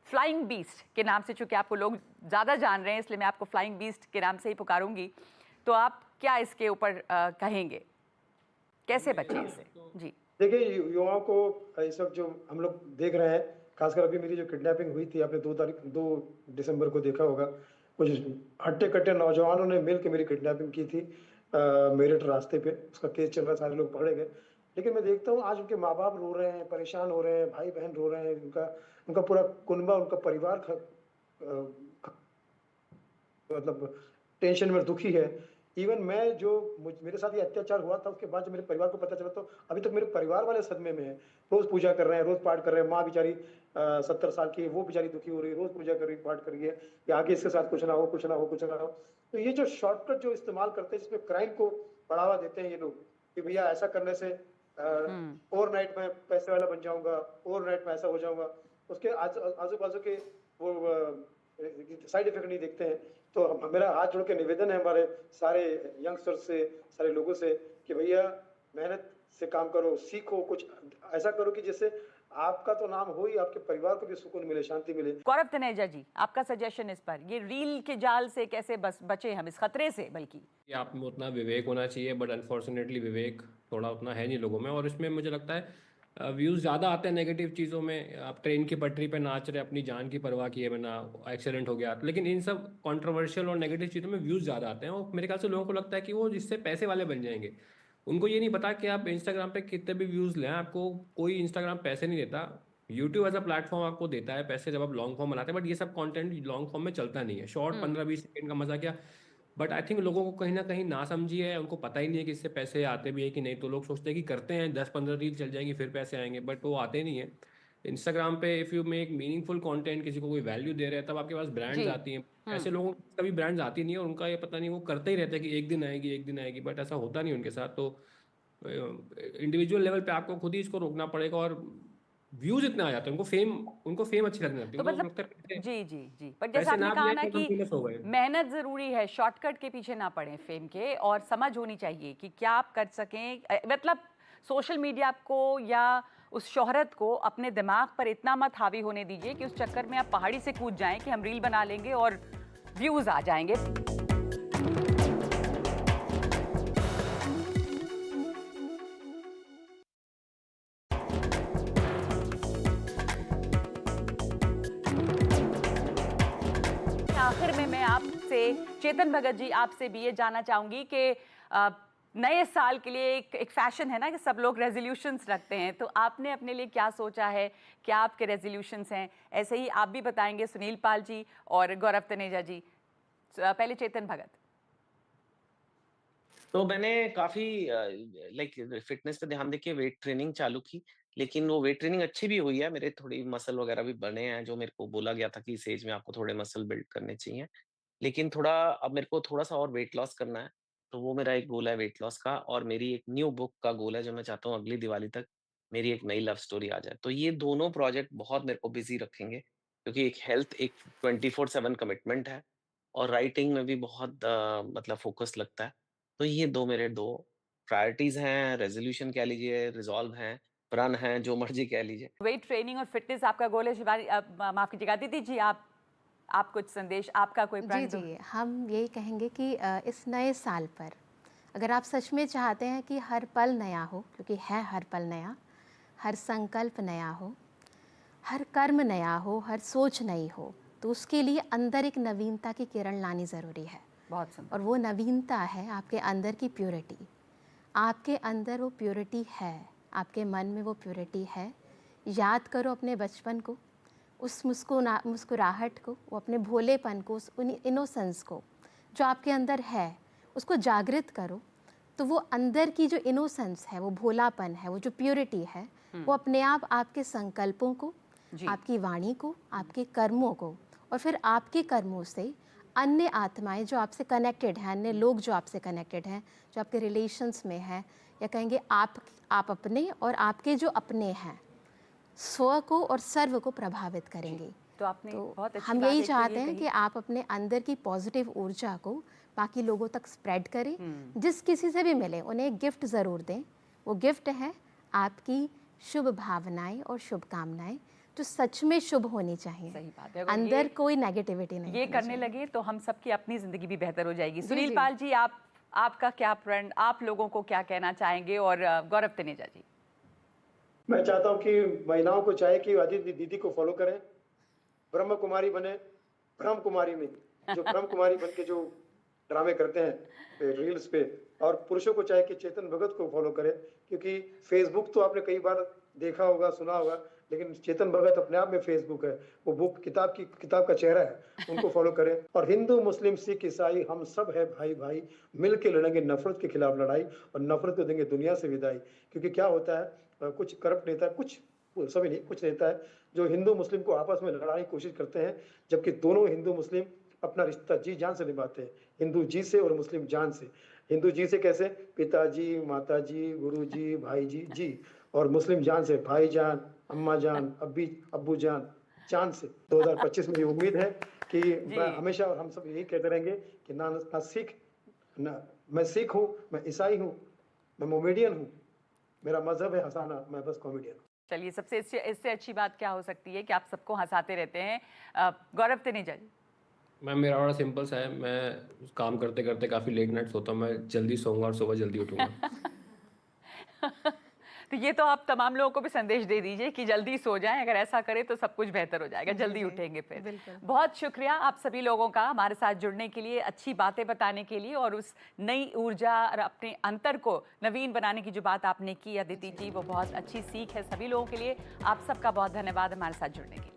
फ्लाइंग बीस्ट के नाम से, चूँकि आपको लोग ज़्यादा जान रहे हैं इसलिए मैं आपको फ्लाइंग बीस्ट के नाम से ही पुकारूंगी, तो आप क्या इसके ऊपर कहेंगे, कैसे बचें इससे? जी देखिए, युवाओं को इस वक्त जो हम लोग देख रहे हैं, खासकर अभी मेरी जो किडनैपिंग हुई थी, आपने 2 दिसंबर को देखा होगा, कुछ हट्टे कट्टे नौजवानों ने मिल के मेरी किडनैपिंग की थी मेरठ रास्ते पे। उसका केस चल रहा, सारे लोग पकड़े गए। लेकिन मैं देखता हूँ आज उनके माँ बाप रो रहे हैं, परेशान हो रहे हैं, भाई बहन रो रहे हैं, उनका पूरा कुनबा, उनका परिवार मतलब टेंशन में, दुखी है। इवन मैं जो मेरे साथ ये अत्याचार हुआ था, उसके बाद जब मेरे परिवार को पता चला तो अभी तक मेरे परिवार वाले सदमे में हैं। रोज पूजा कर रहे हैं, रोज पाठ कर रहे हैं। माँ बेचारी 70 साल की है, वो बेचारी दुखी हो रही है, रोज पूजा कर रही, पाठ कर रही है कि आगे इसके साथ कुछ ना हो, कुछ ना हो, कुछ ना हो। तो ये जो शॉर्टकट जो इस्तेमाल करते हैं, जिसमें क्राइम को बढ़ावा देते हैं ये लोग, कि भैया ऐसा करने से ओवरनाइट में पैसे वाला बन जाऊंगा, ओवरनाइट में ऐसा हो जाऊंगा, उसके आजू बाजू के वो साइड इफेक्ट नहीं देखते हैं। तो मेरा हाथ जोड़ के निवेदन है हमारे सारे यंगस्टर्स से, सारे लोगों से, कि भैया मेहनत से काम करो, सीखो, कुछ ऐसा करो कि जिससे आपका तो नाम हो ही, आपके परिवार को भी सुकून मिले, शांति मिले। गौरव तनेजा जी, आपका सजेशन इस पर, ये रील के जाल से कैसे बचे हम, इस खतरे से? बल्कि आप में उतना विवेक होना चाहिए, बट अनफॉर्चुनेटली विवेक थोड़ा उतना है नहीं लोगों में, और इसमें मुझे लगता है व्यूज़ ज़्यादा आते हैं नेगेटिव चीज़ों में। आप ट्रेन की पटरी पे नाच रहे, अपनी जान की परवाह किए बिना, एक्सीडेंट हो गया, लेकिन इन सब कंट्रोवर्शियल और नेगेटिव चीज़ों में व्यूज़ ज़्यादा आते हैं और मेरे ख्याल से लोगों को लगता है कि वो जिससे पैसे वाले बन जाएंगे। उनको ये नहीं पता कि आप इंस्टाग्राम पे कितने भी व्यूज़ लें, आपको कोई इंस्टाग्राम पैसे नहीं देता। यूट्यूब एज अ प्लेटफॉर्म आपको देता है पैसे जब आप लॉन्ग फॉर्म बनाते हैं, बट ये सब कंटेंट लॉन्ग फॉर्म में चलता नहीं है। शॉर्ट 15-20 सेकंड का मजा क्या, बट आई थिंक लोगों को कहीं ना कहीं ना समझी है, उनको पता ही नहीं है कि इससे पैसे आते भी है कि नहीं। तो लोग सोचते हैं कि करते हैं, 10-15 रील चल जाएंगी फिर पैसे आएंगे, बट वो आते नहीं है। इंस्टाग्राम पे if you make meaningful content, किसी को कोई वैल्यू दे रहे हैं, तब आपके पास ब्रांड्स आती हैं। ऐसे लोगों को कभी ब्रांड्स आती नहीं है और उनका ये पता नहीं, वो करते ही रहते हैं कि एक दिन आएगी, एक दिन आएगी, बट ऐसा होता नहीं उनके साथ। तो इंडिविजुअल लेवल पे आपको खुद ही इसको रोकना पड़ेगा। और व्यूज इतने आ जाते हैं, उनको फेम अच्छी लगने लगती है। तो मतलब जी पर जैसे आपने कहा ना कि मेहनत जरूरी है, शॉर्टकट के पीछे ना पड़े फेम के, और समझ होनी चाहिए कि क्या आप कर सकें। मतलब सोशल मीडिया को या उस शोहरत को अपने दिमाग पर इतना मत हावी होने दीजिए कि उस चक्कर में आप पहाड़ी से कूद जाएं कि हम रील बना लेंगे और व्यूज आ जाएंगे। से चेतन भगत जी, आपसे भी ये जानना चाहूंगी कि नए साल के लिए एक फैशन है ना कि सब लोग रेजोल्यूशंस रखते हैं, तो आपने अपने लिए क्या सोचा है, क्या आपके रेजोल्यूशंस हैं? ऐसे ही आप भी बताएंगे, सुनील पाल जी और गौरव तनेजा जी। पहले चेतन भगत। तो मैंने काफ़ी लाइक फ़िटनेस पे ध्यान देके वेट ट्रेनिंग चालू की, लेकिन वो वेट ट्रेनिंग अच्छी भी हुई है, मेरे थोड़ी मसल वगैरह भी बने हैं, जो मेरे को बोला गया था कि इस एज में आपको थोड़े मसल बिल्ड करने चाहिए। लेकिन थोड़ा अब मेरे को थोड़ा-सा और वेट लॉस करना है, तो वो मेरा एक गोल है वेट लॉस का, और मेरी एक न्यू बुक का गोल है, जो मैं चाहता हूँ अगली दिवाली तक मेरी एक नई लव स्टोरी आ जाए। तो ये दोनों प्रोजेक्ट बहुत मेरे को बिज़ी रखेंगे, क्योंकि एक हेल्थ एक 24/7 कमिटमेंट है, और राइटिंग में भी बहुत मतलब फ़ोकस लगता है। तो ये 2 मेरे 2 प्रायोरिटीज़ हैं, रेज़ोल्यूशन कह लीजिए, रिज़ॉल्व हैं, प्रण हैं, जो मर्ज़ी कह लीजिए। वेट ट्रेनिंग और फिटनेस आपका गोल है। शिवानी, माफ कीजिएगा दीदी जी, आप कुछ संदेश, आपका कोई जी प्रण दो। जी, हम यही कहेंगे कि इस नए साल पर अगर आप सच में चाहते हैं कि हर पल नया हो, क्योंकि है हर पल नया, हर संकल्प नया हो, हर कर्म नया हो, हर सोच नई हो, तो उसके लिए अंदर एक नवीनता की किरण लानी ज़रूरी है। बहुत सुंदर। और वो नवीनता है आपके अंदर की प्योरिटी। आपके अंदर वो प्योरिटी है, आपके मन में वो प्योरिटी है। याद करो अपने बचपन को, उस मुस्कुराहट को, वो अपने भोलेपन को, उस इनोसेंस को जो आपके अंदर है, उसको जागृत करो। तो वो अंदर की जो इनोसेंस है, वो भोलापन है, वो जो प्योरिटी है, वो अपने आप आपके संकल्पों को, आपकी वाणी को, आपके कर्मों को, और फिर आपके कर्मों से अन्य आत्माएं जो आपसे कनेक्टेड हैं, अन्य लोग जो आपसे कनेक्टेड हैं, जो आपके रिलेशंस में हैं, या कहेंगे आप अपने और आपके जो अपने हैं, स्व को और सर्व को प्रभावित करेंगे। तो आपने बहुत अच्छी हम बात यही एक तो चाहते ये हैं कही। कि आप अपने अंदर की पॉजिटिव ऊर्जा को बाकी लोगों तक स्प्रेड करें। जिस किसी से भी मिले उन्हें एक गिफ्ट ज़रूर दें। वो गिफ्ट है आपकी शुभ भावनाएं और शुभकामनाएं, जो सच में शुभ होनी चाहिए। सही बात है। अगर अंदर कोई नेगेटिविटी नहीं ये होनी करने चाहिए। लगे तो हम सबकी अपनी जिंदगी भी बेहतर हो जाएगी। जी, सुनील जी। पाल जी, आपका क्या प्रण, आप लोगों को क्या कहना चाहेंगे? और गौरव तनेजा जी। मैं चाहता हूँ कि महिलाओं को चाहे कि आदित्य दीदी को फॉलो करें, ब्रह्म कुमारी बने, ब्रह्म कुमारी में जो ब्रह्म कुमारी बन के जो ड्रामे करते हैं रील्स पे, और पुरुषों को चाहे कि चेतन भगत को फॉलो करें, क्योंकि फेसबुक तो आपने कई बार देखा होगा, सुना होगा, लेकिन चेतन भगत अपने आप में फेसबुक है, वो बुक किताब का चेहरा है, उनको फॉलो करें। और हिंदू मुस्लिम सिख ईसाई हम सब है भाई भाई, मिल के लड़ेंगे नफरत के खिलाफ लड़ाई, और नफरत को देंगे दुनिया से विदाई। क्योंकि क्या होता है, कुछ करप्ट नेता, कुछ सभी नहीं, कुछ नेता है जो हिंदू मुस्लिम को आपस में लड़ाने की कोशिश करते हैं, जबकि दोनों हिंदू मुस्लिम अपना रिश्ता जी जान से निभाते हैं, हिंदू जी से और मुस्लिम जान से। हिंदू जी से कैसे? पिताजी, माताजी, गुरुजी, भाई जी जी, और मुस्लिम जान से भाई जान, अम्मा जान, अब्बू जान, चांद से। 2025 में ये उम्मीद है कि मैं हमेशा, और हम सब यही कहते रहेंगे कि ना सिख, ना मैं सिख हूँ, मैं ईसाई हूँ, मैं मोमेडियन हूँ, मेरा मजहब है हंसाना, मैं बस कॉमेडियन हूँ। चलिए, सबसे इससे अच्छी बात क्या हो सकती है कि आप सबको हंसाते रहते हैं। गौरव तनेजा जी। मैम मेरा बड़ा सिंपल सा है, मैं काम करते करते काफ़ी लेट नाइट सोता हूँ, मैं जल्दी सोऊंगा और सुबह जल्दी उठूंगा। तो ये तो आप तमाम लोगों को भी संदेश दे दीजिए कि जल्दी सो जाएं। अगर ऐसा करें तो सब कुछ बेहतर हो जाएगा, जल्दी उठेंगे फिर। बिल्कुल। बहुत शुक्रिया आप सभी लोगों का हमारे साथ जुड़ने के लिए, अच्छी बातें बताने के लिए, और उस नई ऊर्जा और अपने अंतर को नवीन बनाने की जो बात आपने की अदिति जी, वो बहुत अच्छी सीख है सभी लोगों के लिए। आप सबका बहुत धन्यवाद हमारे साथ जुड़ने के लिए।